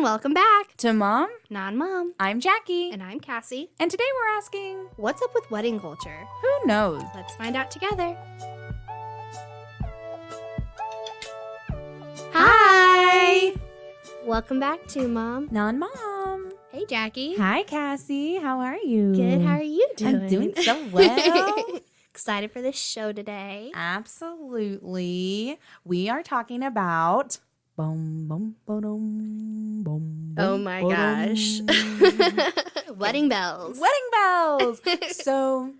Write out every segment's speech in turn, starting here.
welcome back to Mom, Non-Mom. I'm Jackie. And I'm Cassie. And today we're asking, What's up with wedding culture? who knows? Let's find out together. Hi! Welcome back to Mom. Non-Mom. Hey, Jackie. Hi, Cassie. How are you? Good. How are you doing? I'm doing so well. Excited for this show today. Absolutely. We are talking about... Boom, boom, boom, boom, Oh my gosh. Wedding bells. Wedding bells. So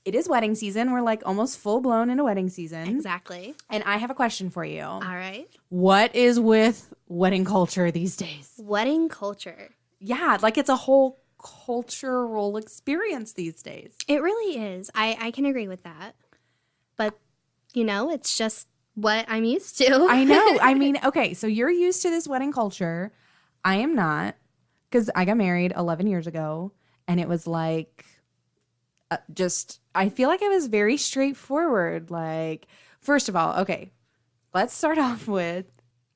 it is wedding season. We're like almost full blown into wedding season. Exactly. And I have a question for you. All right. What is with wedding culture these days? Wedding culture. Yeah, like it's a whole cultural experience these days. It really is. I can agree with that. But, it's just what I'm used to. I know. I mean, okay, so you're used to this wedding culture. I am not, because I got married 11 years ago, and it was like I feel like it was very straightforward. Like, first of all, okay, let's start off with,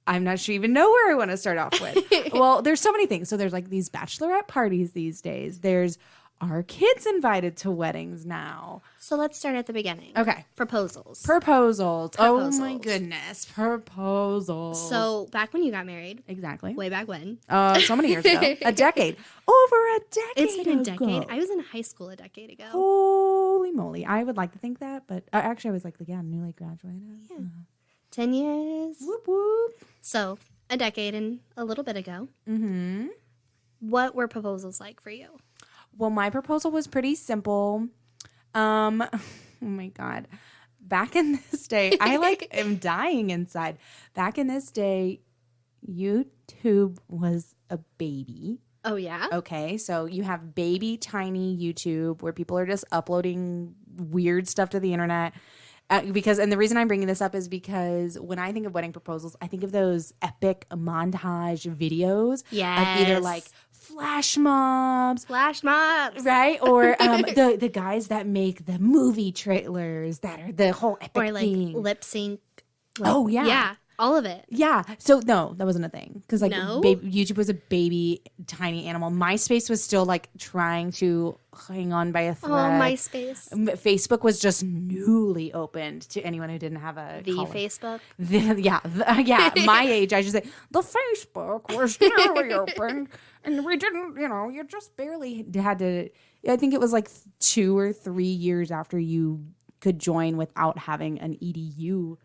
I'm not sure even know where I want to start off with. Well, there's so many things. So there's like these bachelorette parties these days. There's our kids invited to weddings now. So let's start at the beginning. Okay. Proposals. Oh my goodness. Proposals. So back when you got married. Exactly. Way back when. So many years ago. A decade. Over a decade It's been a ago. decade. I was in high school a decade ago. Holy moly. I would like to think that, but actually I was like, newly graduated. Yeah. 10 years. Whoop whoop. So a decade and a little bit ago. Mm-hmm. What were proposals like for you? Well, my proposal was pretty simple. Oh my God. Back in this day, I am dying inside. Back in this day, YouTube was a baby. Oh, yeah? Okay, so you have baby tiny YouTube where people are just uploading weird stuff to the internet. And the reason I'm bringing this up is because when I think of wedding proposals, I think of those epic montage videos. Yes. Of either like flash mobs. Flash mobs. Right? Or the guys that make the movie trailers that are the whole epic Or like thing. lip sync. Oh, yeah. Yeah. All of it. Yeah. So, no, that wasn't a thing. Because, No? YouTube was a baby, tiny animal. MySpace was still, trying to hang on by a thread. Oh, MySpace. Facebook was just newly opened to anyone who didn't have a The college. Facebook. My age, I should say, the Facebook was newly opened. And we didn't, you just barely had to, I think it was 2 or 3 years after you could join without having an EDU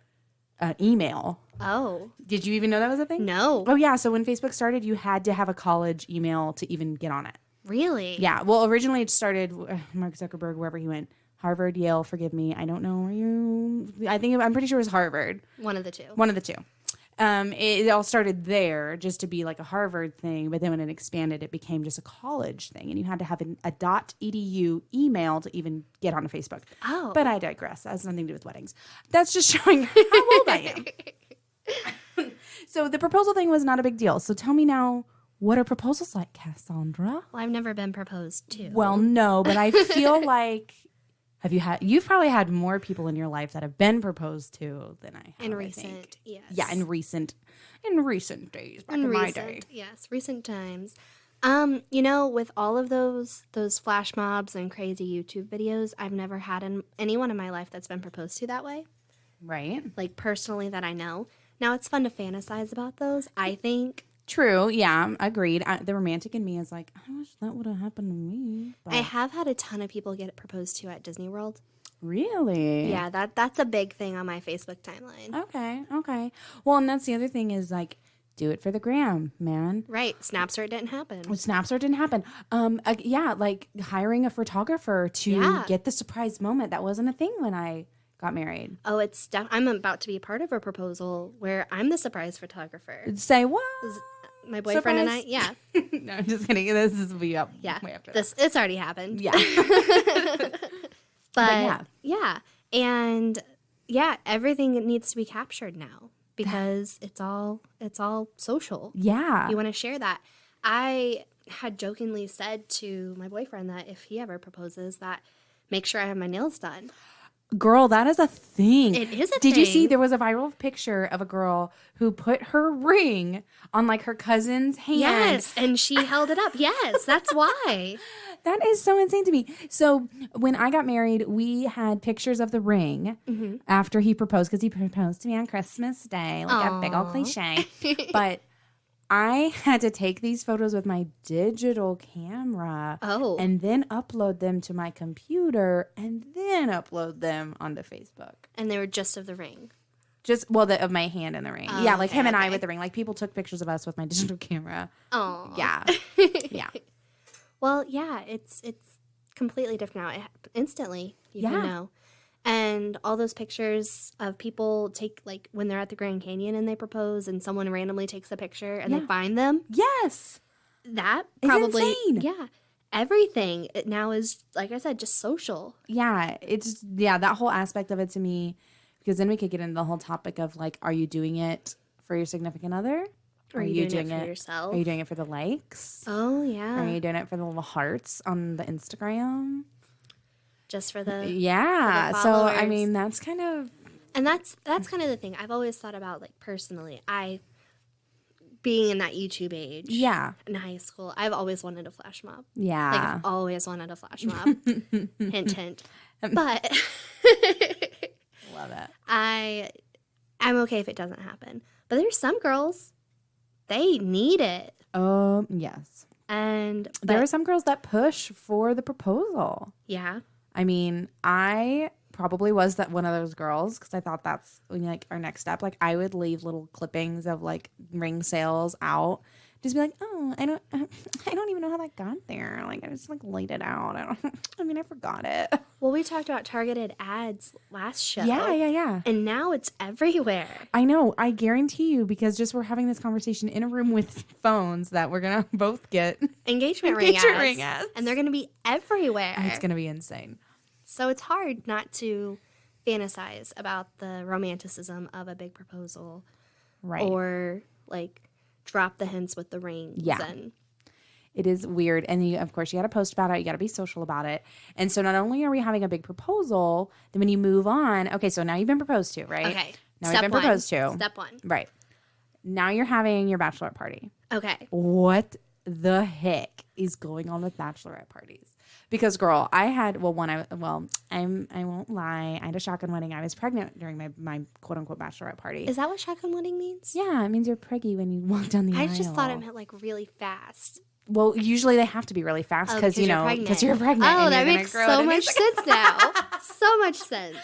email. Oh. Did you even know that was a thing? No. Oh, yeah. So when Facebook started, you had to have a college email to even get on it. Really? Yeah. Well, originally it started, Mark Zuckerberg, wherever he went. Harvard, Yale, forgive me. I don't know. I'm pretty sure it was Harvard. One of the two. It all started there just to be like a Harvard thing. But then when it expanded, it became just a college thing. And you had to have a .edu email to even get onto Facebook. Oh. But I digress. That has nothing to do with weddings. That's just showing how old I am. So the proposal thing was not a big deal. So tell me now, what are proposals like, Cassandra? Well, I've never been proposed to. Well, no, but I feel like you've probably had more people in your life that have been proposed to than I have. In recent, yes. Yeah, in recent days, back in my day. Yes, recent times. With all of those flash mobs and crazy YouTube videos, I've never had anyone in my life that's been proposed to that way. Right. Like personally that I know. Now it's fun to fantasize about those, I think. True. Yeah, agreed. The romantic in me is like, I wish that would have happened to me. But... I have had a ton of people get proposed to at Disney World. Really? Yeah, that's a big thing on my Facebook timeline. Okay. Well, and that's the other thing is do it for the gram, man. Right. Snapchat didn't happen. Snapchat didn't happen. Hiring a photographer to get the surprise moment. That wasn't a thing when I got married. Oh, I'm about to be a part of a proposal where I'm the surprise photographer. Say what? My boyfriend surprise? And I, yeah. No, I'm just kidding. This is way up. Yeah. Way after It's already happened. Yeah. But yeah. And yeah, everything needs to be captured now because it's all social. Yeah. You want to share that. I had jokingly said to my boyfriend that if he ever proposes that make sure I have my nails done. Girl, that is a thing. It is a Did you thing. see there was a viral picture of a girl who put her ring on like her cousin's hand? Yes, and she held it up. Yes, that's why. That is so insane to me. So when I got married, we had pictures of the ring after he proposed, because he proposed to me on Christmas Day, like a big old cliche. But I had to take these photos with my digital camera and then upload them to my computer and then upload them onto Facebook. And they were just of the ring. Just, of my hand in the ring. Yeah, like him and I with the ring. Like people took pictures of us with my digital camera. Oh. Yeah. Yeah. Well, yeah, it's completely different now. Instantly, you can know. And all those pictures of people take, like, when they're at the Grand Canyon and they propose and someone randomly takes a picture and they find them. Yes. That probably. It's insane. Yeah. Everything now is, like I said, just social. Yeah. That whole aspect of it to me, because then we could get into the whole topic of, like, are you doing it for your significant other? Or are you doing it for yourself? Are you doing it for the likes? Oh, yeah. Are you doing it for the little hearts on the Instagram? Just for the Yeah. for the So, followers. I mean, that's kind of... And that's kind of the thing. I've always thought about, like, personally. Being in that YouTube age. Yeah. In high school, I've always wanted a flash mob. Yeah. Like, I've always wanted a flash mob. Hint, hint. But... Love it. I'm okay if it doesn't happen. But there's some girls, they need it. Yes. And There are some girls that push for the proposal. yeah. I mean, I probably was one of those girls, because I thought that's like our next step. Like, I would leave little clippings of like ring sales out, just be like, oh, I don't even know how that got there. Like, I just like laid it out. I forgot it. Well, we talked about targeted ads last show. Yeah. And now it's everywhere. I know. I guarantee you, because just we're having this conversation in a room with phones, that we're gonna both get Engagement ring ads. And they're going to be everywhere. And it's gonna be insane. So it's hard not to fantasize about the romanticism of a big proposal. Right. Or, like, drop the hints with the rings. Yeah. And it is weird. And of course, you got to post about it. You got to be social about it. And so not only are we having a big proposal, then when you move on, okay, so now you've been proposed to, right? Okay. Now you've been proposed to. Step one. Right. Now you're having your bachelorette party. Okay. What the heck is going on with bachelorette parties? Because, girl, I won't lie. I had a shotgun wedding. I was pregnant during my quote-unquote bachelorette party. Is that what shotgun wedding means? Yeah, it means you're preggy when you walk down the aisle. I just thought it meant, like, really fast. Well, usually they have to be really fast because you're pregnant. Oh, that makes so much sense now. So much sense.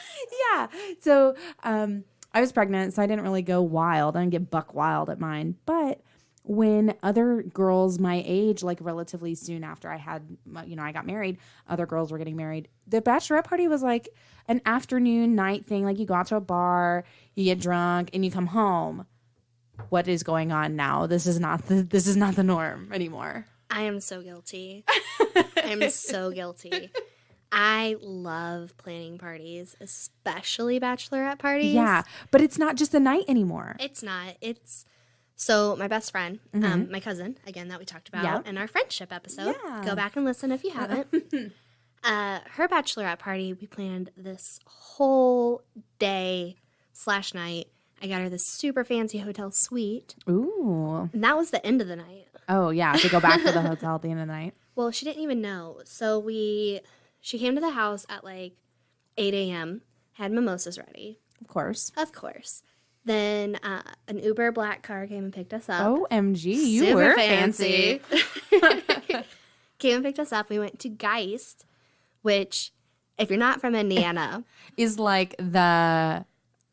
Yeah. So I was pregnant, so I didn't really go wild. I didn't get buck wild at mine. But when other girls my age, like relatively soon after I got married, other girls were getting married. The bachelorette party was like an afternoon night thing. Like, you go out to a bar, you get drunk, and you come home. What is going on now? This is not the norm anymore. I am so guilty. I'm so guilty. I love planning parties, especially bachelorette parties. Yeah, but it's not just a night anymore. It's not. So my best friend, my cousin, again, that we talked about in our friendship episode. Yeah. Go back and listen if you haven't. Her bachelorette party, we planned this whole day/night. I got her this super fancy hotel suite. Ooh. And that was the end of the night. Oh, yeah, to go back to the hotel at the end of the night. Well, she didn't even know. So she came to the house at like 8 a.m., had mimosas ready. Of course. Then an Uber black car came and picked us up. OMG, you Super were fancy. Came and picked us up. We went to Geist, which, if you're not from Indiana, is like the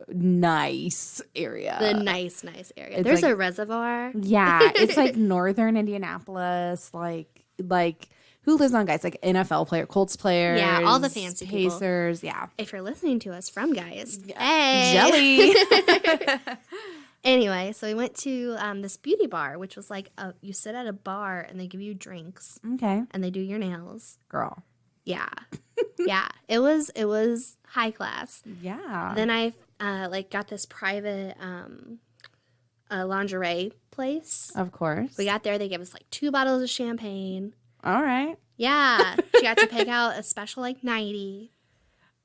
nice area. The nice area. It's There's like, a reservoir. Yeah, it's like northern Indianapolis, like who lives on Geist? Like NFL player, Colts players. Yeah, all the fancy Pacers, people. Yeah. If you're listening to us from Geist, hey. Jelly. Anyway, so we went to this beauty bar, which was like you sit at a bar and they give you drinks. Okay. And they do your nails. Girl. Yeah. Yeah. It was high class. Yeah. Then I got this private lingerie place. Of course. We got there. They gave us like 2 bottles of champagne. All right. Yeah. She got to pick out a special like nightie.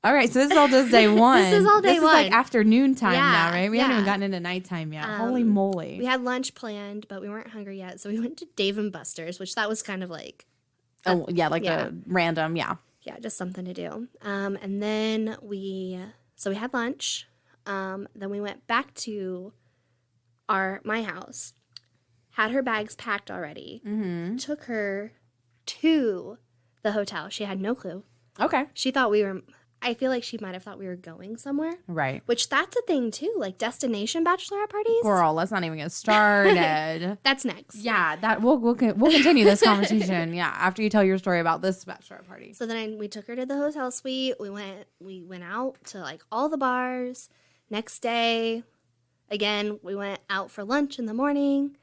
All right, so this is all just day one. This is all day This one. is like afternoon time Yeah, now, right? We haven't yeah. even gotten into nighttime yet. Holy moly. We had lunch planned, but we weren't hungry yet, so we went to Dave and Buster's, which that was kind of like... Oh, yeah, like a random, yeah. Yeah, just something to do. And then we had lunch. Then we went back to my house, had her bags packed already, took her to the hotel. She had no clue. Okay. She thought I feel like she might have thought we were going somewhere. Right. Which that's a thing too, like destination bachelorette parties. Girl, let's not even get started. That's next. Yeah, that we'll continue this conversation. Yeah, after you tell your story about this bachelorette party. So then we took her to the hotel suite. We went out to like all the bars. Next day, again, we went out for lunch in the morning.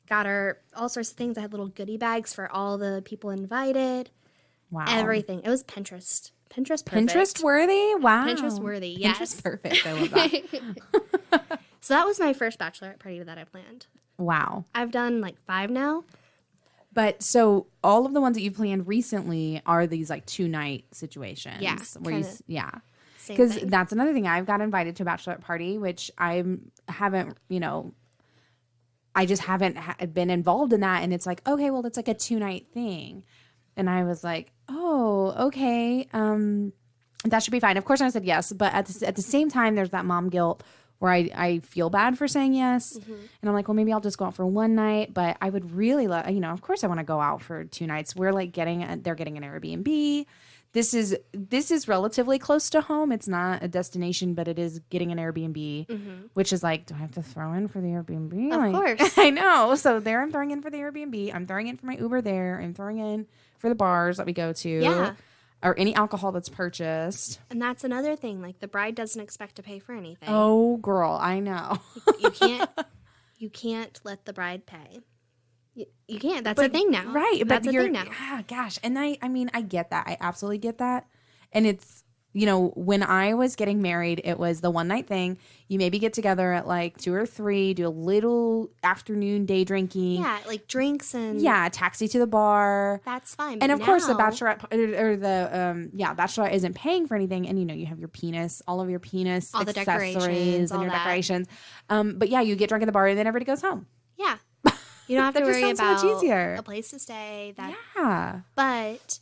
Got her all sorts of things. I had little goodie bags for all the people invited. Wow. Everything. It was Pinterest. Pinterest perfect. Pinterest worthy? Wow. Pinterest worthy, yes. Pinterest perfect. I love that. So that was my first bachelorette party that I planned. Wow. I've done like 5 now. But so all of the ones that you've planned recently are these like 2-night situations. Yeah, Where same because thing. that's another thing. I've got invited to a bachelorette party, which I haven't, I just haven't been involved in that. And it's like, okay, well, it's like a 2-night thing. And I was like, oh, okay. That should be fine. Of course, I said yes. But at the same time, there's that mom guilt where I feel bad for saying yes. And I'm like, well, maybe I'll just go out for 1 night. But I would really of course I want to go out for 2 nights. We're like they're getting an Airbnb. This is relatively close to home. It's not a destination, but it is getting an Airbnb, which is like, do I have to throw in for the Airbnb? Of course. I know. So there I'm throwing in for the Airbnb. I'm throwing in for my Uber there. I'm throwing in for the bars that we go to. Yeah. Or any alcohol that's purchased. And that's another thing. Like the bride doesn't expect to pay for anything. Oh, girl, I know. You can't let the bride pay. You can't. That's a thing now. Right. That's but a thing now. Yeah, gosh. And I mean, I get that. I absolutely get that. And it's, when I was getting married, it was the 1-night thing. You maybe get together at like 2 or 3, do a little afternoon day drinking. Yeah, like drinks and... Yeah, taxi to the bar. That's fine. And but of course, the now- bachelorette or the bachelorette isn't paying for anything. And you have your penis, all of your penis all the accessories decorations, all and your that. decorations. But yeah, you get drunk at the bar and then everybody goes home. Yeah. You don't have to That just worry sounds so much about easier. a place to stay. Yeah. But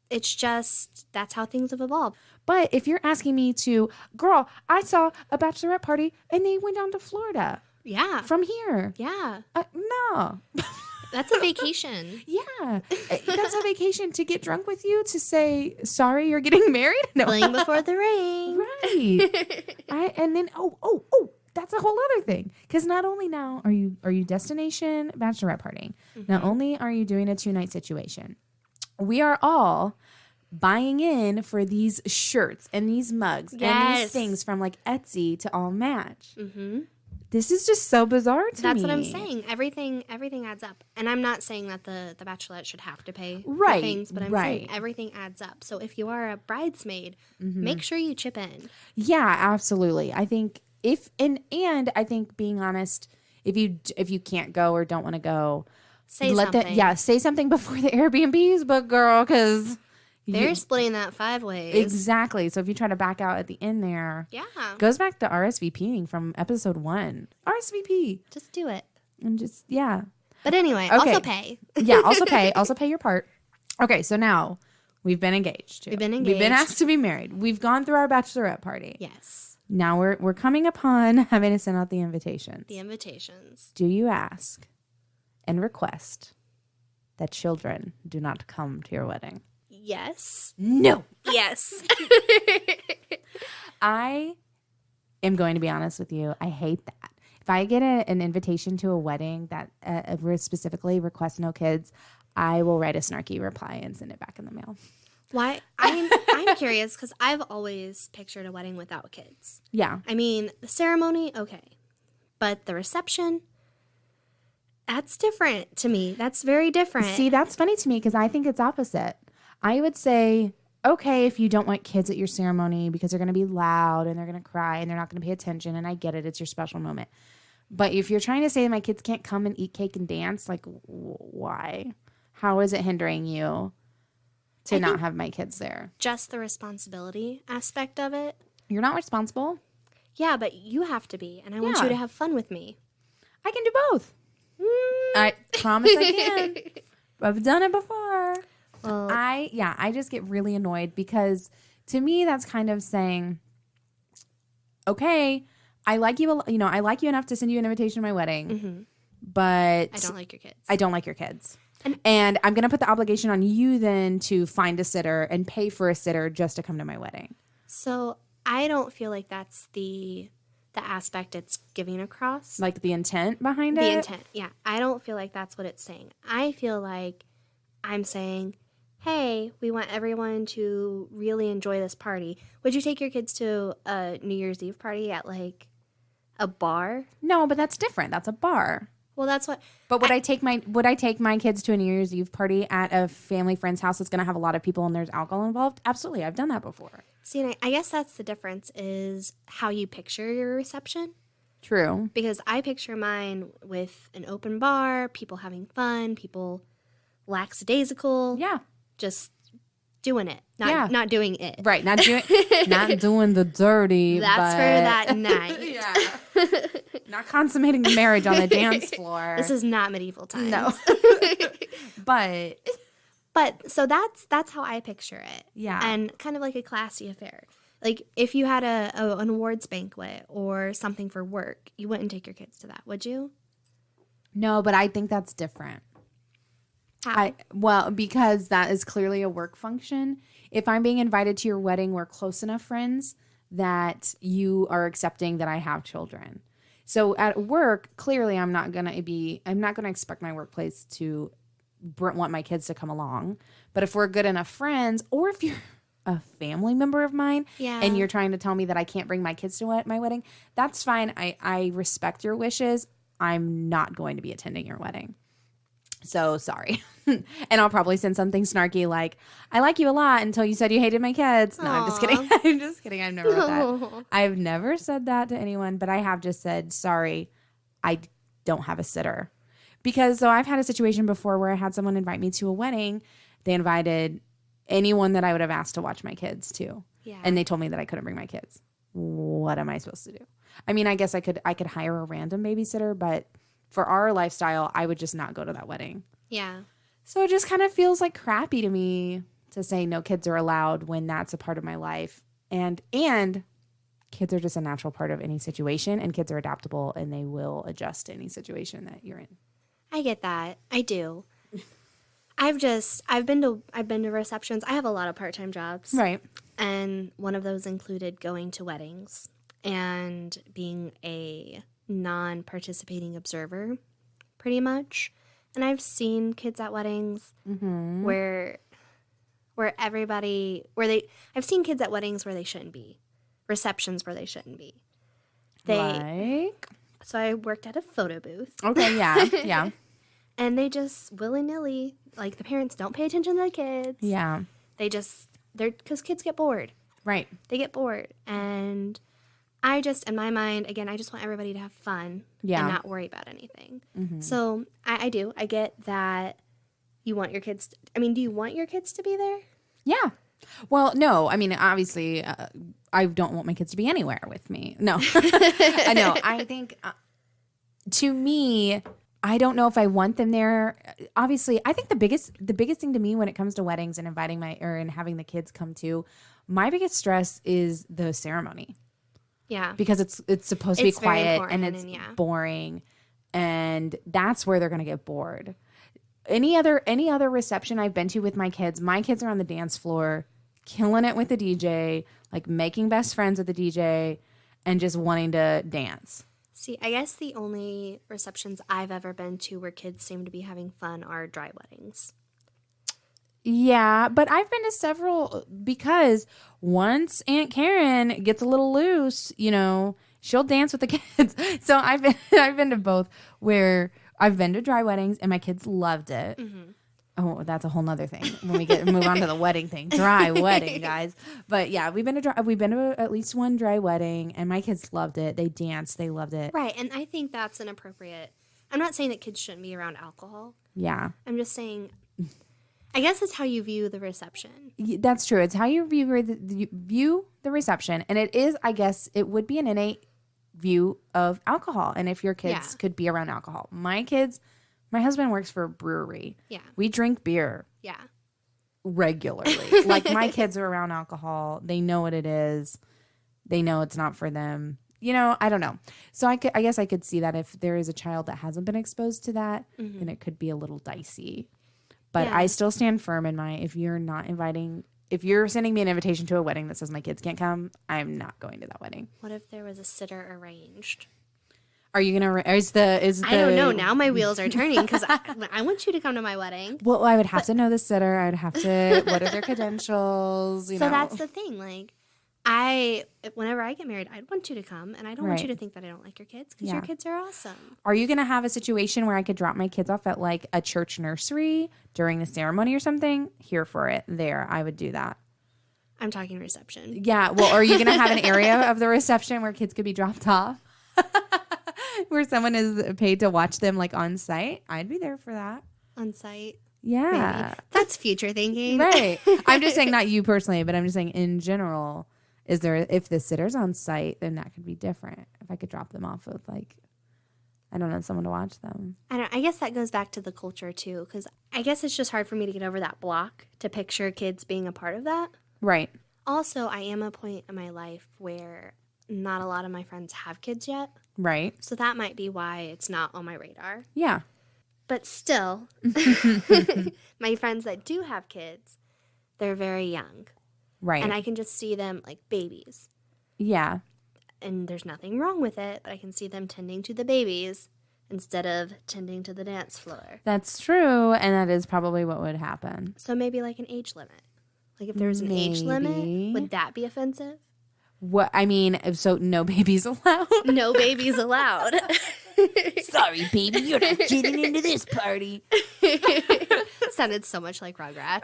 it's just, that's how things have evolved. But if you're asking me to, girl, I saw a bachelorette party and they went down to Florida Yeah. from here. Yeah. No. That's a vacation. Yeah. That's a vacation to get drunk with you, to say, sorry, you're getting married? No. Fling before the rain. Right. And then, that's a whole other thing. Because not only now are you destination bachelorette partying, not only are you doing a 2-night situation, we are all buying in for these shirts and these mugs and these things from like Etsy to All Match. Mm-hmm. This is just so bizarre to me. That's what I'm saying. Everything adds up. And I'm not saying that the bachelorette should have to pay for Right, things, but I'm saying everything adds up. So if you are a bridesmaid, make sure you chip in. Yeah, absolutely. I think and I think being honest, if you can't go or don't want to go, Say something. Say something before the Airbnbs, but girl, because They're splitting that 5 ways. Exactly. So if you try to back out at the end there, goes back to RSVPing from episode 1. RSVP. Just do it. And just, yeah. But anyway, also pay. Yeah, also pay. Also pay your part. Okay, so now we've been engaged. We've been engaged. We've been asked to be married. We've gone through our bachelorette party. Yes. Now we're coming upon having to send out the invitations. The invitations. Do you ask and request that children do not come to your wedding? Yes. No. Yes. I am going to be honest with you. I hate that. If I get an invitation to a wedding that specifically requests no kids, I will write a snarky reply and send it back in the mail. Why? I'm curious because I've always pictured a wedding without kids. Yeah. I mean, the ceremony, okay. But the reception, that's different to me. That's very different. See, that's funny to me because I think it's opposite. I would say, okay, if you don't want kids at your ceremony because they're going to be loud and they're going to cry and they're not going to pay attention, and I get it, it's your special moment. But if you're trying to say my kids can't come and eat cake and dance, like, why? How is it hindering you to not have my kids there. Just the responsibility aspect of it. You're not responsible. Yeah, but you have to be, and I want you to have fun with me. I can do both. I promise I can. I've done it before. Well, I just get really annoyed because to me that's kind of saying, okay, I like you, I like you enough to send you an invitation to my wedding, but I don't like your kids. I don't like your kids. And I'm going to put the obligation on you then to find a sitter and pay for a sitter just to come to my wedding. So I don't feel like that's the aspect it's giving across. Like the intent behind it? The intent, yeah. I don't feel like that's what it's saying. I feel like I'm saying, hey, we want everyone to really enjoy this party. Would you take your kids to a New Year's Eve party at like a bar? No, but that's different. That's a bar. Well, that's what. But would I take my kids to a New Year's Eve party at a family friend's house that's going to have a lot of people and there's alcohol involved? Absolutely. I've done that before. See, and I guess that's the difference is how you picture your reception. True. Because I picture mine with an open bar, people having fun, people lackadaisical. Yeah. Just doing it. Not doing it. Right. Not doing the dirty. That's for that night. Yeah. Not consummating the marriage on the dance floor. This is not medieval times. No. But so that's how I picture it. Yeah. And kind of like a classy affair. Like if you had an awards banquet or something for work, you wouldn't take your kids to that, would you? No, but I think that's different. How? Because that is clearly a work function. If I'm being invited to your wedding, we're close enough friends that you are accepting that I have children. So at work, clearly I'm not going to expect my workplace to want my kids to come along. But if we're good enough friends, or if you're a family member of mine and you're trying to tell me that I can't bring my kids to my wedding, that's fine. I respect your wishes. I'm not going to be attending your wedding. So sorry. And I'll probably send something snarky like, I like you a lot until you said you hated my kids. No, I'm just kidding. I'm just kidding. I've never said that. I've never said that to anyone, but I have just said, sorry, I don't have a sitter. Because so I've had a situation before where I had someone invite me to a wedding. They invited anyone that I would have asked to watch my kids too. Yeah. And they told me that I couldn't bring my kids. What am I supposed to do? I mean, I guess I could hire a random babysitter, but for our lifestyle, I would just not go to that wedding. Yeah. So it just kind of feels like crappy to me to say no kids are allowed when that's a part of my life. And kids are just a natural part of any situation, and kids are adaptable and they will adjust to any situation that you're in. I get that. I do. I've been to receptions. I have a lot of part-time jobs. Right. And one of those included going to weddings and being a non-participating observer, pretty much. And I've seen kids at weddings where I've seen kids at weddings where they shouldn't be, receptions where they shouldn't be. So I worked at a photo booth. Okay, yeah. And they just willy-nilly, like the parents don't pay attention to the kids. Yeah. Because kids get bored. Right. They get bored. And in my mind, again, I just want everybody to have fun and not worry about anything. Mm-hmm. So I do. I get that you want your kids. Do you want your kids to be there? Yeah. Well, no. I mean, obviously, I don't want my kids to be anywhere with me. No. I know. I think, to me, I don't know if I want them there. Obviously, I think the biggest thing to me when it comes to weddings and inviting and having the kids come to, my biggest stress is the ceremony. Yeah. Because it's supposed to be quiet and it's boring, and that's where they're going to get bored. Any other reception I've been to with my kids are on the dance floor, killing it with the DJ, like making best friends with the DJ and just wanting to dance. See, I guess the only receptions I've ever been to where kids seem to be having fun are dry weddings. Yeah, but I've been to several because once Aunt Karen gets a little loose, she'll dance with the kids. So I've been to both where I've been to dry weddings and my kids loved it. Mm-hmm. Oh, that's a whole nother thing when we move on to the wedding thing. Dry wedding, guys. But yeah, we've been to at least one dry wedding and my kids loved it. They danced, they loved it. Right, and I think that's an appropriate. I'm not saying that kids shouldn't be around alcohol. Yeah. I'm just saying I guess it's how you view the reception. That's true. It's how you view the reception. And it is, I guess, it would be an innate view of alcohol. And if your kids could be around alcohol. My husband works for a brewery. Yeah. We drink beer. Yeah. Regularly. Like, my kids are around alcohol. They know what it is. They know it's not for them. You know, I don't know. So I guess I could see that if there is a child that hasn't been exposed to that, then it could be a little dicey. But I still stand firm in if you're sending me an invitation to a wedding that says my kids can't come, I'm not going to that wedding. What if there was a sitter arranged? Are you gonna? I don't know. Now my wheels are turning because I want you to come to my wedding. Well, I would have to know the sitter. I'd have to. What are their credentials? So that's the thing. Like, whenever I get married, I'd want you to come, and I don't want you to think that I don't like your kids because your kids are awesome. Are you gonna have a situation where I could drop my kids off at like a church nursery during the ceremony or something? Here for it. There, I would do that. I'm talking reception. Yeah. Well, are you gonna have an area of the reception where kids could be dropped off? Where someone is paid to watch them, like, on site? I'd be there for that. On site? Yeah. Maybe. That's future thinking. Right. I'm just saying, not you personally, but I'm just saying in general, if the sitter's on site, then that could be different. If I could drop them off with, like, I don't know, someone to watch them. I guess that goes back to the culture, too, because I guess it's just hard for me to get over that block to picture kids being a part of that. Right. Also, I am at a point in my life where not a lot of my friends have kids yet. Right. So that might be why it's not on my radar. Yeah. But still, my friends that do have kids, they're very young. Right. And I can just see them like babies. Yeah. And there's nothing wrong with it, but I can see them tending to the babies instead of tending to the dance floor. That's true, and that is probably what would happen. So maybe like an age limit. Like if there was an age limit, would that be offensive? What I mean, so no babies allowed. No babies allowed. Sorry, baby, you're not getting into this party. Sounded so much like Rugrats.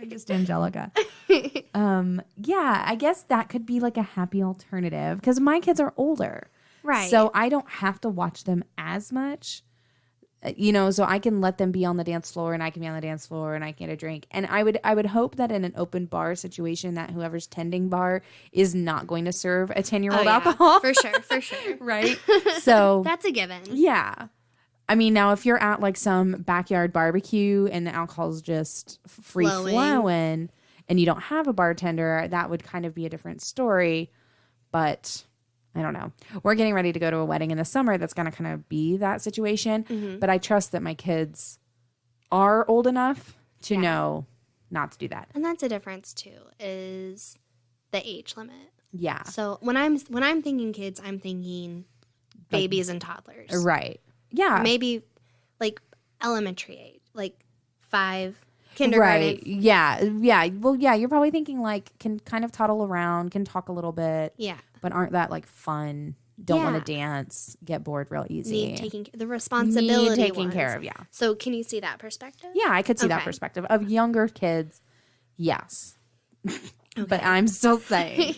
I'm just Angelica. Yeah, I guess that could be like a happy alternative because my kids are older, right? So I don't have to watch them as much. So I can let them be on the dance floor and I can be on the dance floor and I can get a drink. And I would hope that in an open bar situation that whoever's tending bar is not going to serve a 10-year-old alcohol. For sure. Right? So that's a given. Yeah. I mean, now if you're at like some backyard barbecue and the alcohol's just free flowing and you don't have a bartender, that would kind of be a different story. But I don't know. We're getting ready to go to a wedding in the summer that's going to kind of be that situation. Mm-hmm. But I trust that my kids are old enough to know not to do that. And that's a difference too, is the age limit. Yeah. So when I'm thinking kids, I'm thinking babies and toddlers. Right. Yeah. Maybe like elementary age, like 5, kindergarten. Right. Yeah. Yeah. Well, yeah, you're probably thinking like can kind of toddle around, can talk a little bit. Yeah. But aren't that like fun? Don't want to dance, get bored real easy. Need taking the responsibility. Need taken care of, yeah. So can you see that perspective? Yeah, I could see that perspective. Of younger kids, yes. Okay. But I'm still saying.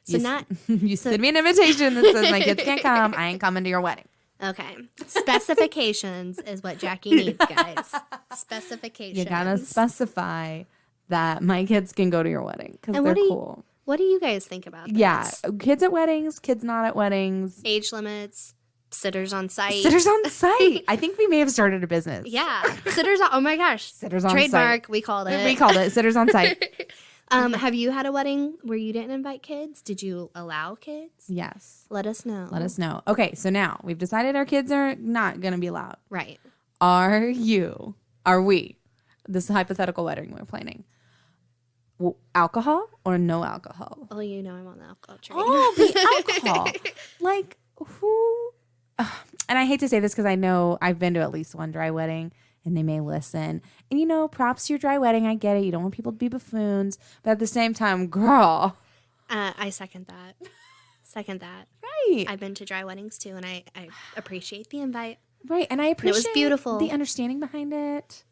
You send me an invitation that says my kids can't come, I ain't coming to your wedding. Okay. Specifications is what Jackie needs, guys. Specifications. You gotta specify that my kids can go to your wedding because they're cool. What do you guys think about this? Yeah. Kids at weddings, kids not at weddings. Age limits, sitters on site. Sitters on site. I think we may have started a business. Yeah. Sitters on, oh my gosh. Sitters on Trademark, site. we called it. We called it Sitters on Site. Have you had a wedding where you didn't invite kids? Did you allow kids? Yes. Let us know. Okay, so now we've decided our kids are not going to be allowed. Right. Are we, this hypothetical wedding we're planning, alcohol or no alcohol? Oh, you know I'm on the alcohol train. Oh, the alcohol. Like, who? And I hate to say this because I know I've been to at least one dry wedding and they may listen. And, props to your dry wedding. I get it. You don't want people to be buffoons. But at the same time, girl. I second that. Right. I've been to dry weddings too, and I appreciate the invite. Right. And I appreciate it was beautiful. The understanding behind it.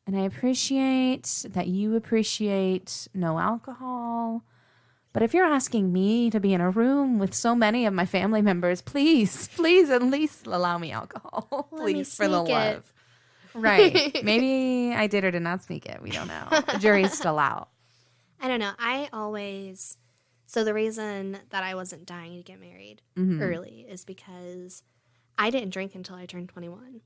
And I appreciate that you appreciate no alcohol. But if you're asking me to be in a room with so many of my family members, please at least allow me alcohol. Please, for the love. Right. Maybe I did or did not sneak it. We don't know. The jury's still out. I don't know. So the reason that I wasn't dying to get married early is because I didn't drink until I turned 21.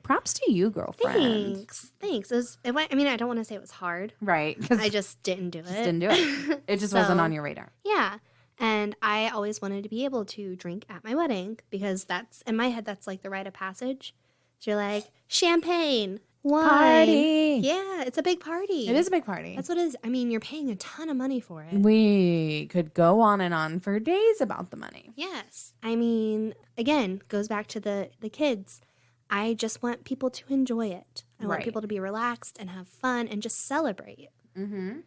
Props to you, girlfriend. Thanks. I don't want to say it was hard. Right. I just didn't do it. Didn't do it. It just wasn't on your radar. Yeah. And I always wanted to be able to drink at my wedding because in my head, that's like the rite of passage. So you're like, champagne, wine. Party. Yeah, it's a big party. It is a big party. That's what it is. I mean, you're paying a ton of money for it. We could go on and on for days about the money. Yes. I mean, again, goes back to the kids. I just want people to enjoy it. I want people to be relaxed and have fun and just celebrate. Mm-hmm.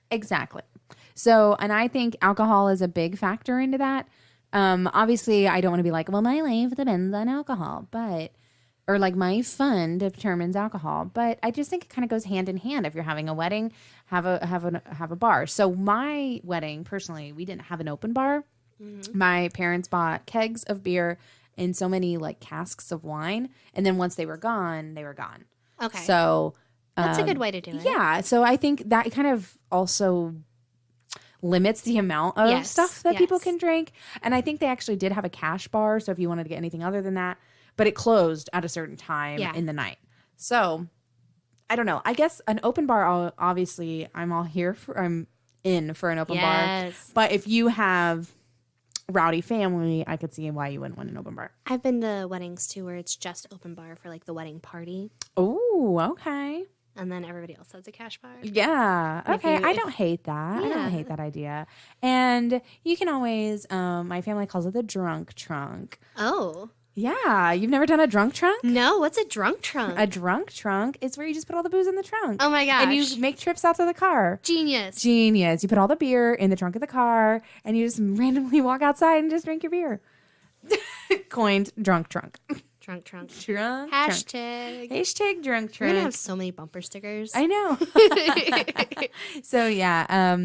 Exactly. So, and I think alcohol is a big factor into that. Obviously, I don't want to be like, well, my life depends on alcohol, or like my fun determines alcohol. But I just think it kind of goes hand in hand. If you're having a wedding, have a bar. So my wedding, personally, we didn't have an open bar. Mm-hmm. My parents bought kegs of beer and so many like casks of wine, and then once they were gone, they were gone. Okay. So that's a good way to do it. Yeah. So I think that kind of also limits the amount of stuff that people can drink. And I think they actually did have a cash bar. So if you wanted to get anything other than that, but it closed at a certain time in the night. So I don't know. I guess an open bar, obviously I'm in for an open bar. But if you have rowdy family, I could see why you wouldn't want an open bar. I've been to weddings too where it's just open bar for like the wedding party. Oh, okay. And then everybody else has a cash bar. Yeah. Okay. I don't hate that. Yeah. I don't hate that idea. And you can always, my family calls it the drunk trunk. Oh. Yeah. You've never done a drunk trunk? No. What's a drunk trunk? A drunk trunk is where you just put all the booze in the trunk. Oh my gosh. And you make trips out to the car. Genius. You put all the beer in the trunk of the car and you just randomly walk outside and just drink your beer. Coined drunk trunk. Drunk trunk. Drunk Hashtag. Trunk. Hashtag drunk trunk. We're gonna have so many bumper stickers. I know. So yeah.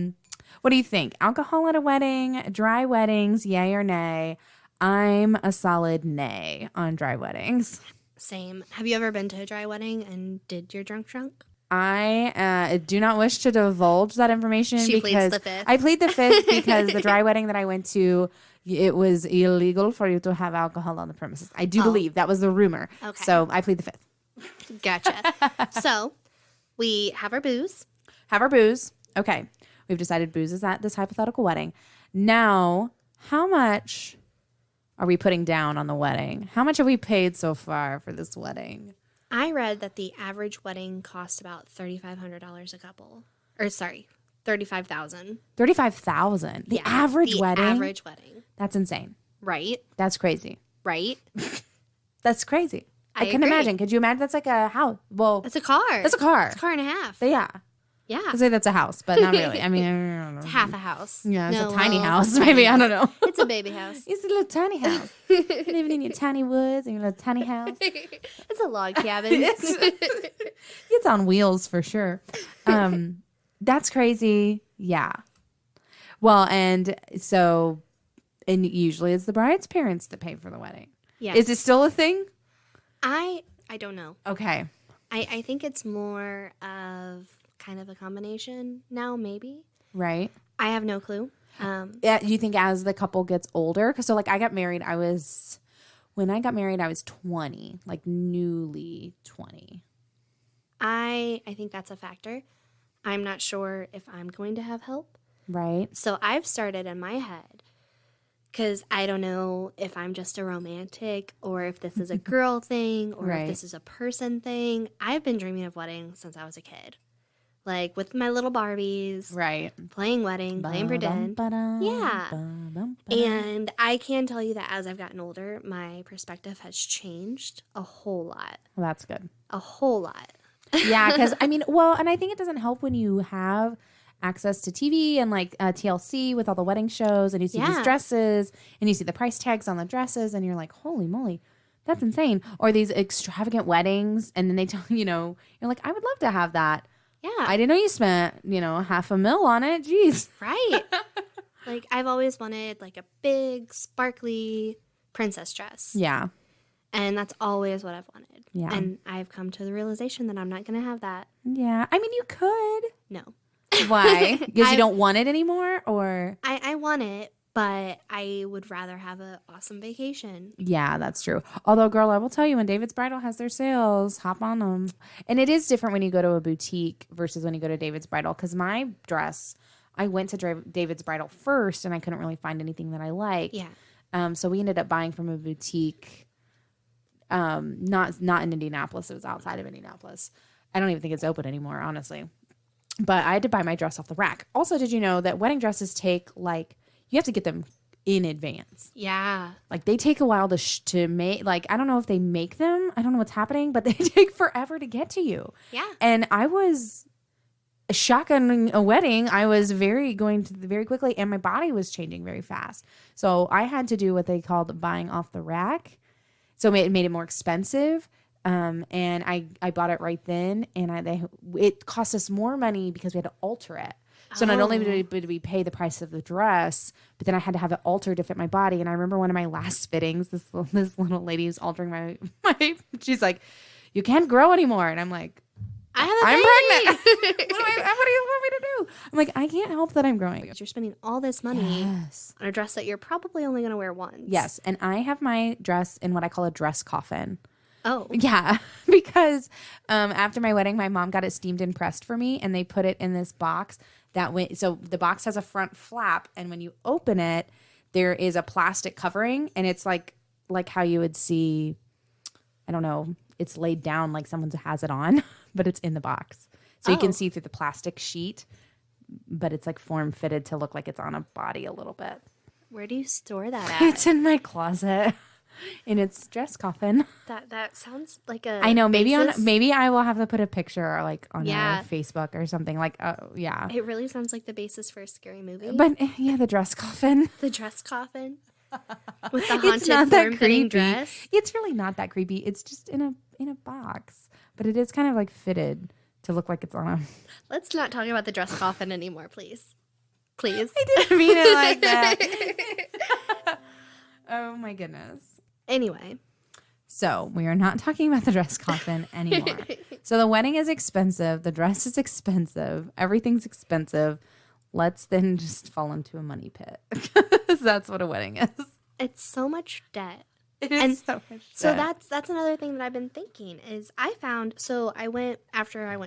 What do you think? Alcohol at a wedding, dry weddings, yay or nay? I'm a solid nay on dry weddings. Same. Have you ever been to a dry wedding and did your drunk trunk? I do not wish to divulge that information. She pleads the fifth. I plead the fifth because the dry wedding that I went to, it was illegal for you to have alcohol on the premises. I do believe that was the rumor. Okay. So I plead the fifth. Gotcha. So we have our booze. Okay. We've decided booze is at this hypothetical wedding. Now, how much are we putting down on the wedding? How much have we paid so far for this wedding? I read that the average wedding costs about $3,500 a couple. Or sorry, $35,000. $35,000. The average wedding? The average wedding. That's insane. Right? That's crazy. Right? That's crazy. I can imagine. Could you imagine? That's like a house. Well, that's a car. That's a car. It's a car and a half. But yeah. Yeah. I'd say that's a house, but not really. I mean, it's half a house. Yeah, it's a tiny house. Maybe. I don't know. It's a baby house. It's a little tiny house. Living in your tiny woods in your little tiny house. It's a log cabin. It's on wheels for sure. That's crazy. Yeah. Well, and usually it's the bride's parents that pay for the wedding. Yeah. Is it still a thing? I don't know. Okay. I think it's more of kind of a combination now, maybe. Right. I have no clue. Yeah, you think as the couple gets older? Because like I got married, when I got married, I was 20, like newly 20. I think that's a factor. I'm not sure if I'm going to have help. Right. So I've started in my head, because I don't know if I'm just a romantic or if this is a girl thing or if this is a person thing. I've been dreaming of weddings since I was a kid. Like with my little Barbies. Right. Playing wedding, playing pretend. Yeah. And I can tell you that as I've gotten older, my perspective has changed a whole lot. Well, that's good. A whole lot. Yeah, because and I think it doesn't help when you have access to TV and like TLC with all the wedding shows and you see these dresses and you see the price tags on the dresses and you're like, holy moly, that's insane. Or these extravagant weddings and then they tell you're like, I would love to have that. Yeah. I didn't know you spent, $500,000 on it. Jeez. Right. Like I've always wanted like a big sparkly princess dress. Yeah. And that's always what I've wanted. Yeah. And I've come to the realization that I'm not going to have that. Yeah. I mean, you could. No. Why? Because you don't want it anymore, or? I want it, but I would rather have an awesome vacation. Yeah, that's true. Although, girl, I will tell you, when David's Bridal has their sales, hop on them. And it is different when you go to a boutique versus when you go to David's Bridal. Because my dress, I went to David's Bridal first, and I couldn't really find anything that I liked. Yeah. So we ended up buying from a boutique, not in Indianapolis. It was outside of Indianapolis. I don't even think it's open anymore, honestly. But I had to buy my dress off the rack. Also, did you know that wedding dresses take, like, you have to get them in advance. Yeah. Like, they take a while to make. Like, I don't know if they make them. I don't know what's happening, but they take forever to get to you. Yeah. And I was shotgunning a wedding. I was going very quickly, and my body was changing very fast. So I had to do what they called buying off the rack. So it made it more expensive. And I bought it right then, and it cost us more money because we had to alter it. So not only did we pay the price of the dress, but then I had to have it altered to fit my body. And I remember one of my last fittings, this little lady was altering my she's like, "You can't grow anymore," and I'm like, I'm pregnant. What do you want me to do? I'm like, I can't help that I'm growing. You're spending all this money on a dress that you're probably only going to wear once. Yes, and I have my dress in what I call a dress coffin. Oh. Yeah, because after my wedding, my mom got it steamed and pressed for me, and they put it in this box so the box has a front flap, and when you open it, there is a plastic covering, and it's like how you would see, I don't know, it's laid down like someone has it on, but it's in the box. So you can see through the plastic sheet, but it's like form fitted to look like it's on a body a little bit. Where do you store that at? It's in my closet. In its dress coffin. That sounds like a. I know. Maybe I will have to put a picture like on our Facebook or something. Like, yeah. It really sounds like the basis for a scary movie. But yeah, the dress coffin. The dress coffin with the haunted form-fitting dress. It's really not that creepy. It's just in a box, but it is kind of like fitted to look like it's on a. Let's not talk about the dress coffin anymore, please. Please. I didn't mean it like that. Oh my goodness. Anyway. So we are not talking about the dress coffin anymore. So the wedding is expensive. The dress is expensive. Everything's expensive. Let's then just fall into a money pit. Because that's what a wedding is. It's so much debt. It is so much debt. So that's another thing that I've been thinking is after I went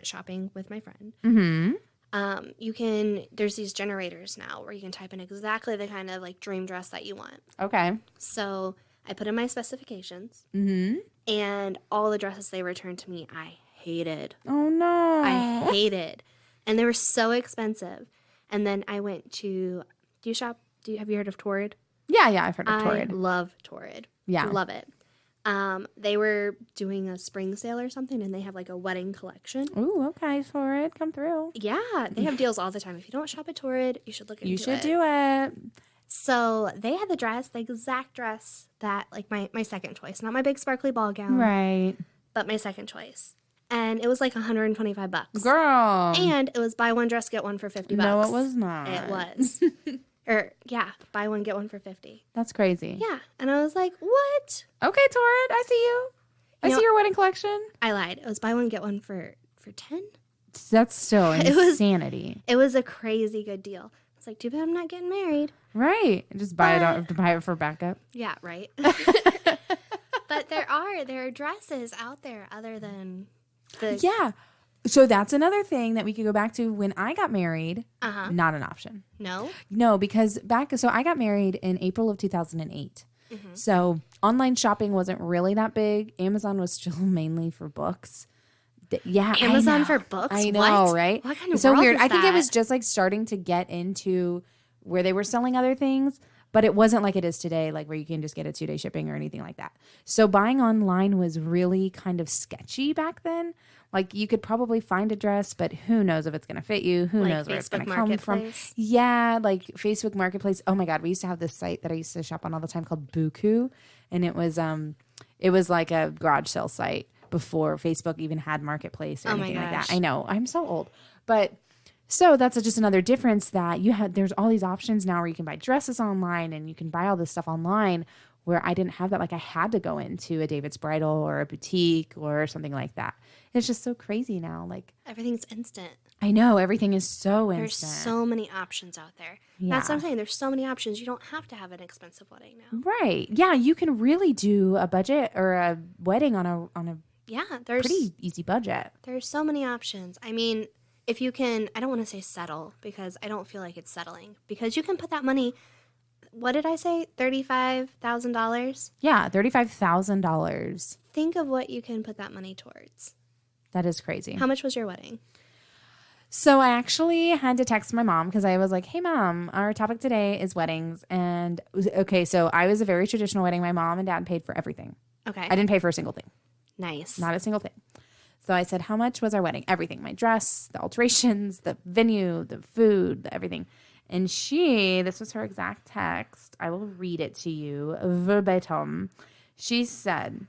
shopping with my friend. Mm-hmm. There's these generators now where you can type in exactly the kind of like dream dress that you want. Okay. So I put in my specifications, and all the dresses they returned to me, I hated. Oh no! I hated, and they were so expensive. And then I went to. Do you shop? Have you heard of Torrid? Yeah, I've heard of Torrid. I love Torrid. Yeah, love it. They were doing a spring sale or something, and they have like a wedding collection. Ooh, okay, Torrid, come through. Yeah, they have deals all the time. If you don't shop at Torrid, you should look into it. You should do it. So they had the exact dress that, like, my second choice. Not my big sparkly ball gown. Right. But my second choice. And it was like $125. Girl. And it was buy one dress, get one for $50. No, it was not. It was. Buy one, get one for $50. That's crazy. Yeah. And I was like, what? Okay, Torrid, I see you. I see your wedding collection. I lied. It was buy one, get one for $10. That's still insanity. It was a crazy good deal. It's like, too bad I'm not getting married. Right. Just buy it for backup. Yeah, right. But there are dresses out there other than the. Yeah. So that's another thing that we could go back to when I got married. Not an option. No? No, because I got married in April of 2008. So online shopping wasn't really that big. Amazon was still mainly for books. Yeah, Amazon for books? I know, what? Right? What kind of so world weird. is I think that? it was just like starting to get into where they were selling other things, but it wasn't like it is today, like where you can just get a 2-day shipping or anything like that. So buying online was really kind of sketchy back then. Like you could probably find a dress, but who knows if it's going to fit you? Who knows where it's going to come from? Yeah, like Facebook Marketplace. Oh my God, we used to have this site that I used to shop on all the time called Buku, and it was like a garage sale site before Facebook even had Marketplace or anything like that. I know, I'm so old, but so that's just another difference that there's all these options now where you can buy dresses online and you can buy all this stuff online, where I didn't have that. Like I had to go into a David's Bridal or a boutique or something like that. It's just so crazy now. Like everything's instant. I know everything is so There's instant. so many options out there. Yeah. That's what I'm saying. There's so many options. You don't have to have an expensive wedding now. Right. Yeah, you can really do a budget or a wedding on a there's pretty easy budget. There's so many options. I mean, if you can, I don't want to say settle because I don't feel like it's settling because you can put that money. What did I say? $35,000? Yeah, $35,000. Think of what you can put that money towards. That is crazy. How much was your wedding? So I actually had to text my mom because I was like, hey, Mom, our topic today is weddings. And okay, so I was a very traditional wedding. My mom and dad paid for everything. Okay. I didn't pay for a single thing. Nice. Not a single thing. So I said, how much was our wedding? Everything. My dress, the alterations, the venue, the food, everything. And this was her exact text. I will read it to you verbatim. She said,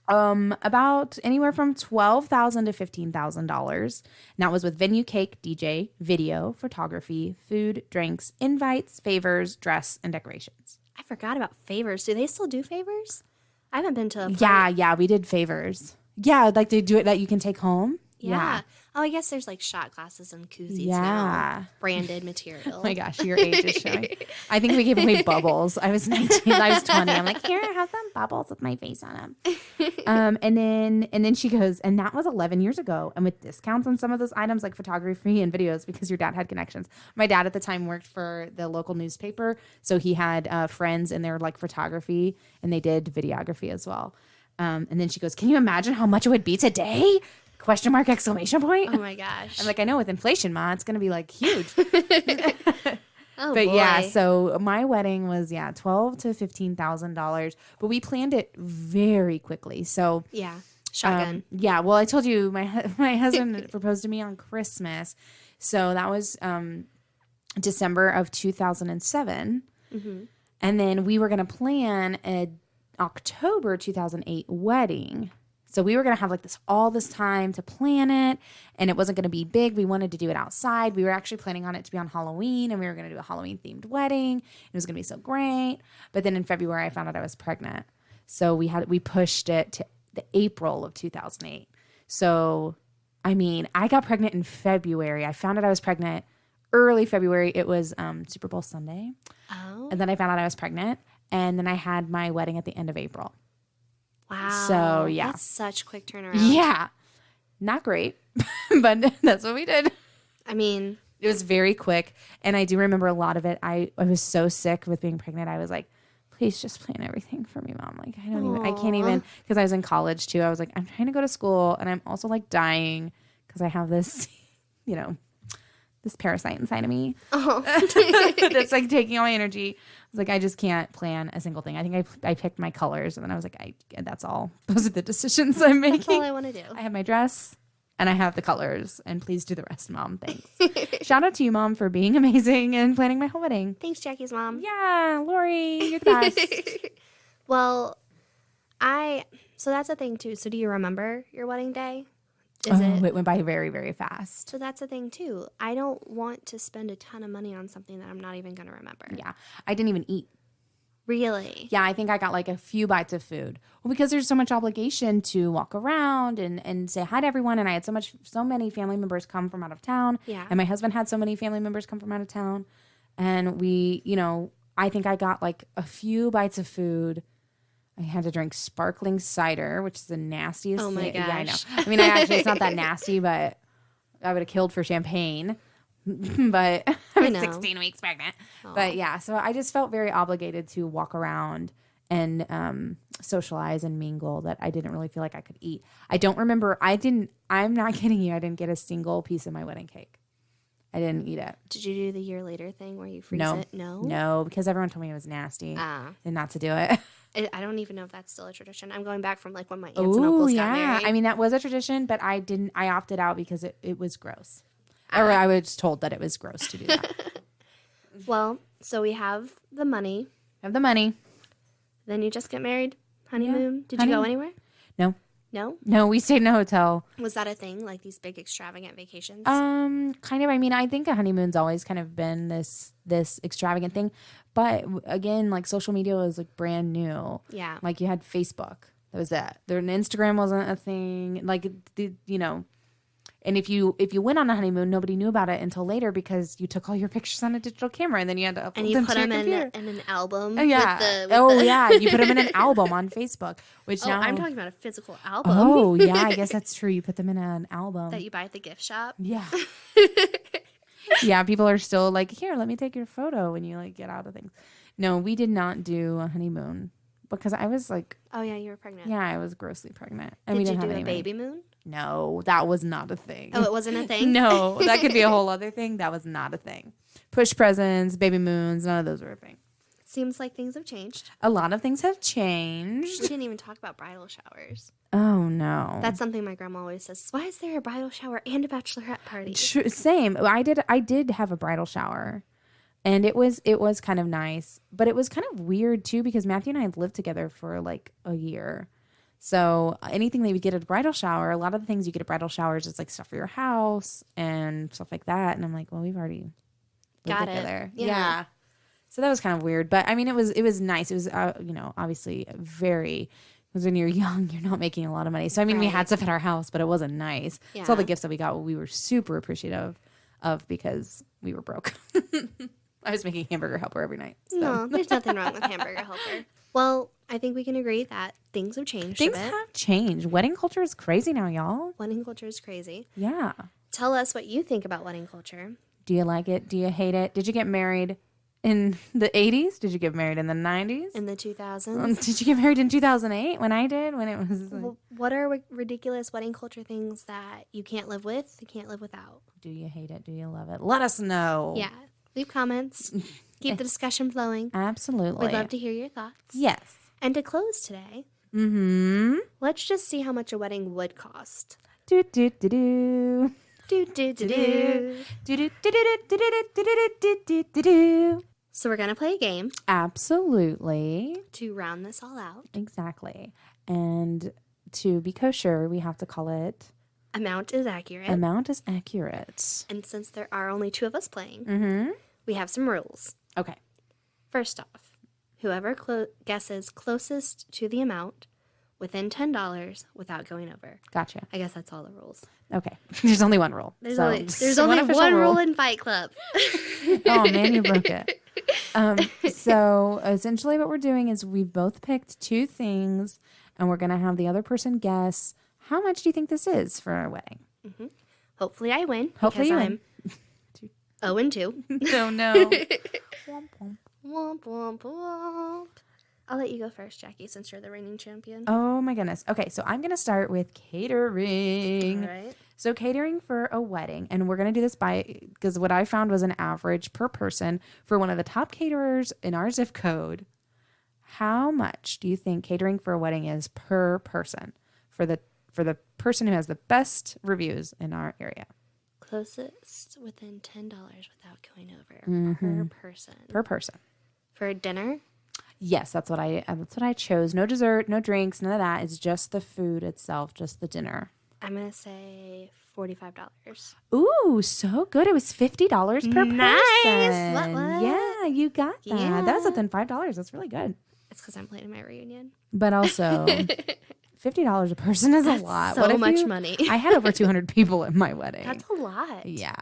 about anywhere from $12,000 to $15,000. And that was with venue, cake, DJ, video, photography, food, drinks, invites, favors, dress, and decorations. I forgot about favors. Do they still do favors? I haven't been to a party. Yeah, we did favors. Yeah, like they do it that you can take home. Yeah. Oh, I guess there's like shot glasses and koozies now. Branded material. Oh my gosh, your age is showing. I think we gave away bubbles. I was 19. I was 20. I'm like, here, have some bubbles with my face on them. And then she goes, and that was 11 years ago. And with discounts on some of those items like photography and videos because your dad had connections. My dad at the time worked for the local newspaper. So he had friends in their like photography and they did videography as well. And then she goes, can you imagine how much it would be today? Question mark, exclamation point. Oh my gosh. I'm like, I know with inflation, Ma, it's going to be like huge. Oh, but boy. yeah, so my wedding was, $12,000 to $15,000, but we planned it very quickly. So yeah, shotgun. Well, I told you my husband proposed to me on Christmas. So that was December of 2007. Mm-hmm. And then we were going to plan a October 2008 wedding. So we were going to have like all this time to plan it, and it wasn't going to be big. We wanted to do it outside. We were actually planning on it to be on Halloween, and we were going to do a Halloween themed wedding. It was going to be so great. But then in February, I found out I was pregnant. So we pushed it to the April of 2008. So, I mean, I got pregnant in February. I found out I was pregnant early February. It was Super Bowl Sunday. Oh. And then I found out I was pregnant, and then I had my wedding at the end of April. Wow. So, yeah. That's such quick turnaround. Yeah. Not great, but that's what we did. I mean, it was very quick. And I do remember a lot of it. I was so sick with being pregnant. I was like, please just plan everything for me, Mom. Like, I can't even, because I was in college too. I was like, I'm trying to go to school and I'm also like dying because I have this, this parasite inside of me that's like taking all my energy. I was like, I just can't plan a single thing. I think I picked my colors and then I was like, that's all. Those are the decisions I'm making. That's all I want to do. I have my dress and I have the colors and please do the rest, Mom. Thanks. Shout out to you, Mom, for being amazing and planning my whole wedding. Thanks, Jacki's mom. Yeah, Lori, you're the best. Well, so that's a thing too. So do you remember your wedding day? It went by very, very fast. So that's the thing too. I don't want to spend a ton of money on something that I'm not even going to remember. Yeah. I didn't even eat. Really? Yeah, I think I got like a few bites of food. Well, because there's so much obligation to walk around and say hi to everyone. And I had so many family members come from out of town. Yeah. And my husband had so many family members come from out of town. And we, I think I got like a few bites of food. I had to drink sparkling cider, which is the nastiest thing. Oh my gosh. Yeah, I know. I mean, it's not that nasty, but I would have killed for champagne. But I was 16 weeks pregnant. Aww. But yeah, so I just felt very obligated to walk around and socialize and mingle that I didn't really feel like I could eat. I don't remember. I'm not kidding you. I didn't get a single piece of my wedding cake. I didn't eat it. Did you do the year later thing where you freeze it? No? No, because everyone told me it was nasty and not to do it. I don't even know if that's still a tradition. I'm going back from like when my aunts and uncles got married. I mean, that was a tradition, but I opted out because it was gross. Or I was told that it was gross to do that. Well, so we have the money. Then you just get married? Honeymoon? Yeah. Did you go anywhere? No. No? No, we stayed in a hotel. Was that a thing? Like these big extravagant vacations? Kind of. I mean, I think a honeymoon's always kind of been this extravagant thing. But again, like social media was like brand new. Yeah. Like you had Facebook. That was it. There, Instagram wasn't a thing. Like, and if you went on a honeymoon, nobody knew about it until later because you took all your pictures on a digital camera and then you had to upload and you them put to your them computer. in an album. Yeah. Yeah. You put them in an album on Facebook. Which now I'm talking about a physical album. Oh yeah, I guess that's true. You put them in an album that you buy at the gift shop. Yeah. Yeah, people are still like, here, let me take your photo when you like get out of things. No, we did not do a honeymoon because I was like, oh yeah, you were pregnant. Yeah, I was grossly pregnant. And did we didn't you do have a baby moon? No, that was not a thing. Oh, it wasn't a thing? No, that could be a whole other thing. That was not a thing. Push presents, baby moons, none of those were a thing. Seems like things have changed. A lot of things have changed. We didn't even talk about bridal showers. Oh no, that's something my grandma always says. Why is there a bridal shower and a bachelorette party? Same. I did have a bridal shower, and it was kind of nice, but it was kind of weird too because Matthew and I had lived together for like a year. So anything that you get at a bridal shower, a lot of the things you get at bridal showers is like stuff for your house and stuff like that. And I'm like, well, we've already lived together. Yeah. So that was kind of weird, but I mean, it was nice. It was, obviously because when you're young, you're not making a lot of money. So I mean, we had stuff at our house, but it wasn't nice. Yeah. So all the gifts that we got, we were super appreciative of because we were broke. I was making hamburger helper every night. So. No, there's nothing wrong with hamburger helper. Well, I think we can agree that things have changed. Things have changed. Wedding culture is crazy now, y'all. Wedding culture is crazy. Yeah. Tell us what you think about wedding culture. Do you like it? Do you hate it? Did you get married in the 80s? Did you get married in the 90s? In the 2000s? Did you get married in 2008 when I did? When it was like... Well, what are ridiculous wedding culture things that you can't live with, you can't live without? Do you hate it? Do you love it? Let us know. Yeah. Leave comments. Keep the discussion flowing. Absolutely. We'd love to hear your thoughts. Yes. And to close today, let's just see how much a wedding would cost. Do do do do. Do do do do. Do do do do do do do. So we're gonna play a game. Absolutely. To round this all out. Exactly. And to be kosher, we have to call it Amount is accurate. Amount is accurate. And since there are only two of us playing, we have some rules. Okay. First off, whoever guesses closest to the amount within $10 without going over. Gotcha. I guess that's all the rules. Okay. There's only one rule. There's only one rule in Fight Club. Oh, man, you broke it. So essentially what we're doing is we've both picked two things, and we're going to have the other person guess, how much do you think this is for a wedding? Mm-hmm. Hopefully I win. Hopefully you win. 0-2. No, no. Womp, womp. Womp, womp, womp. I'll let you go first, Jackie, since you're the reigning champion. Oh, my goodness. Okay, so I'm going to start with catering. All right. So catering for a wedding, and we're going to do this because what I found was an average per person for one of the top caterers in our zip code. How much do you think catering for a wedding is per person for the person who has the best reviews in our area? Closest within $10 without going over per person. Per person. For dinner? Yes, that's what I chose. No dessert, no drinks, none of that. It's just the food itself, just the dinner. I'm going to say $45. Ooh, so good. It was $50 per person. Nice. What? Yeah, you got that. Yeah. That was within $5. That's really good. It's because I'm planning my reunion. But also, $50 a person is a lot. So much money. I had over 200 people at my wedding. That's a lot. Yeah.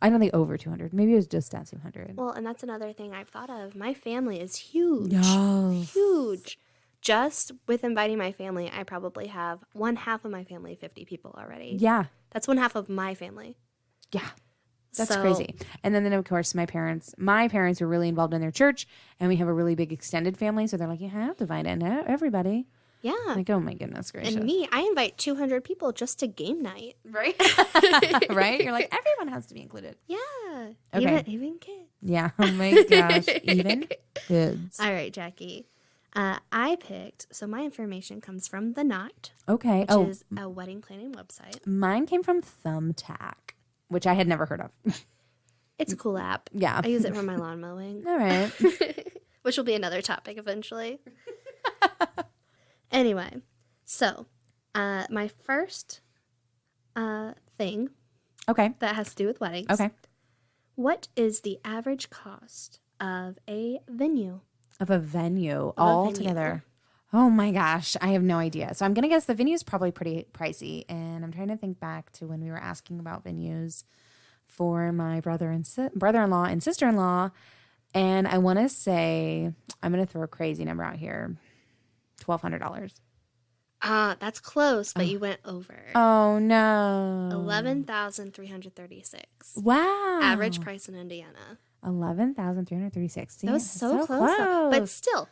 I don't think over 200. Maybe it was just at 200. Well, and that's another thing I've thought of. My family is huge. Yes. Huge. Just with inviting my family, I probably have one half of my family, 50 people already. Yeah. That's one half of my family. Yeah. That's crazy. And then of course, my parents were really involved in their church, and we have a really big extended family. So they're like, you have to invite in everybody. Yeah. Like, oh my goodness gracious. And me, I invite 200 people just to game night. Right? Right? You're like, everyone has to be included. Yeah. Okay. Even kids. Yeah. Oh my gosh. Even kids. All right, Jackie. I picked, so my information comes from The Knot. Okay. Which is a wedding planning website. Mine came from Thumbtack, which I had never heard of. It's a cool app. Yeah. I use it for my lawn mowing. All right. Which will be another topic eventually. Anyway, so My first thing Okay. that has to do with weddings. Okay. What is the average cost of a venue? Of a venue a all venue. together. Oh my gosh, I have no idea. So I'm going to guess the venue is probably pretty pricey. And I'm trying to think back to when we were asking about venues for my brother-in-law and sister-in-law. And I want to say, I'm going to throw a crazy number out here. $1,200. That's close, but you went over. Oh no. 11,336. Wow. Average price in Indiana. 11,336. That was so close, though. But still,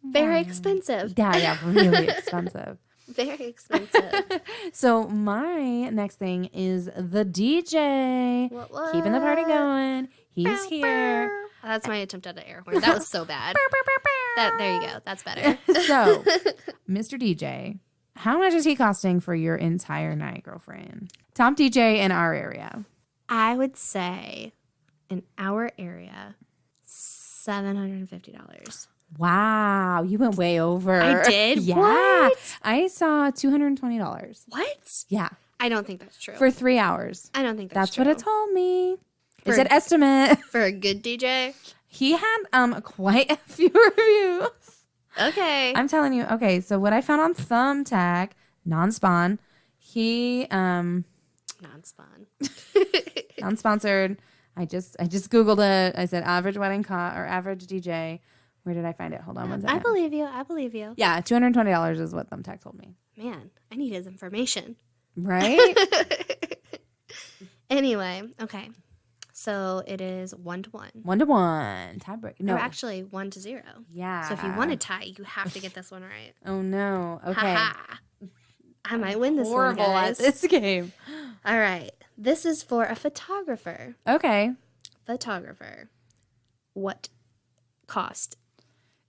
very expensive. Yeah, really expensive. Very expensive. So my next thing is the DJ. What? Keeping the party going. He's here. That's my attempt at an air horn. That was so bad. There you go. That's better. So, Mr. DJ, how much is he costing for your entire night, girlfriend? Top DJ in our area. I would say in our area, $750. Wow, you went way over. I did? Yeah. What? I saw $220. What? Yeah. I don't think that's true. For 3 hours. I don't think that's That's true. what it told me. For- It said estimate. For a good DJ? He had quite a few reviews. Okay. I'm telling you. Okay, so what I found on Thumbtack, non-spawn, he Non-spawn. non-sponsored. I just Googled it. I said average wedding cost or average DJ. Where did I find it? Hold on one second. I believe you. Yeah, $220 is what Thumbtack told me. Man, I need his information. Right? Anyway, okay. So it is 1-1. 1-1. Tiebreak. No, Or actually 1-0. yeah. So if you want to tie, you have to get this one right. Oh no. Okay. Ha-ha. I might win this Horrible one, at guys. this game. All right. This is for a photographer. Okay. Photographer. What cost?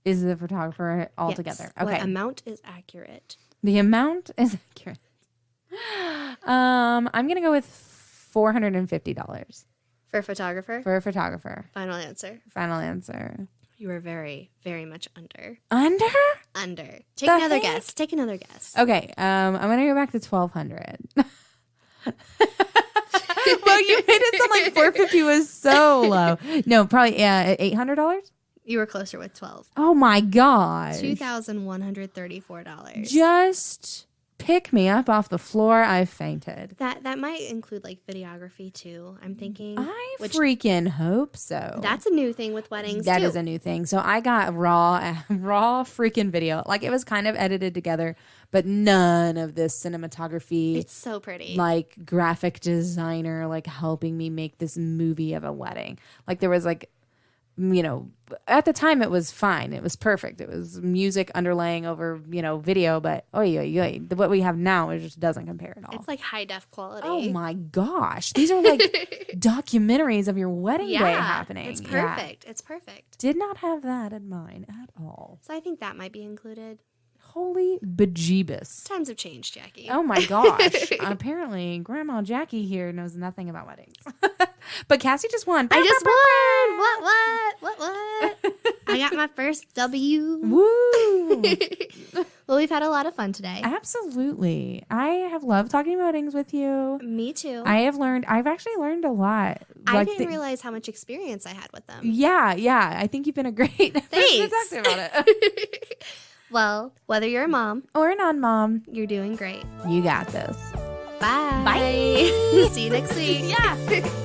Is the photographer altogether? Yes. Okay. What amount is accurate? The amount is accurate. I'm gonna go with $450 For a photographer? for a photographer. Final answer. Final answer. You were very, very much under. Under? Under. Take The another heck? guess. Take another guess. Okay. I'm gonna go back to $1,200. Well, you made it sound like $450 was so low. No, probably $800. You were closer with 12. Oh my god! $2,134. Just pick me up off the floor. I fainted. That might include like videography too. I'm thinking. I freaking hope so. That's a new thing with weddings. That too. is a new thing. So I got raw freaking video. Like it was kind of edited together, but none of this cinematography. It's so pretty. Like graphic designer, like helping me make this movie of a wedding. Like there was like, you know, at the time it was fine. It was perfect. It was music underlaying over, you know, video. But what we have now, it just doesn't compare at all. It's like high def quality. Oh my gosh. These are like documentaries of your wedding day happening. It's perfect. Yeah. It's perfect. Did not have that in mind at all. So I think that might be included. Holy bejeebus. Times have changed, Jackie. Oh my gosh. Apparently, Grandma Jackie here knows nothing about weddings. But Cassie just won. I just won. What? I got my first W. Woo. Well, we've had a lot of fun today. Absolutely. I have loved talking about weddings with you. Me too. I've actually learned a lot. I didn't realize how much experience I had with them. Yeah. I think you've been a great person to talk to about it. Well, whether you're a mom or a non-mom, you're doing great. You got this. Bye. Bye. See you next week. Yeah.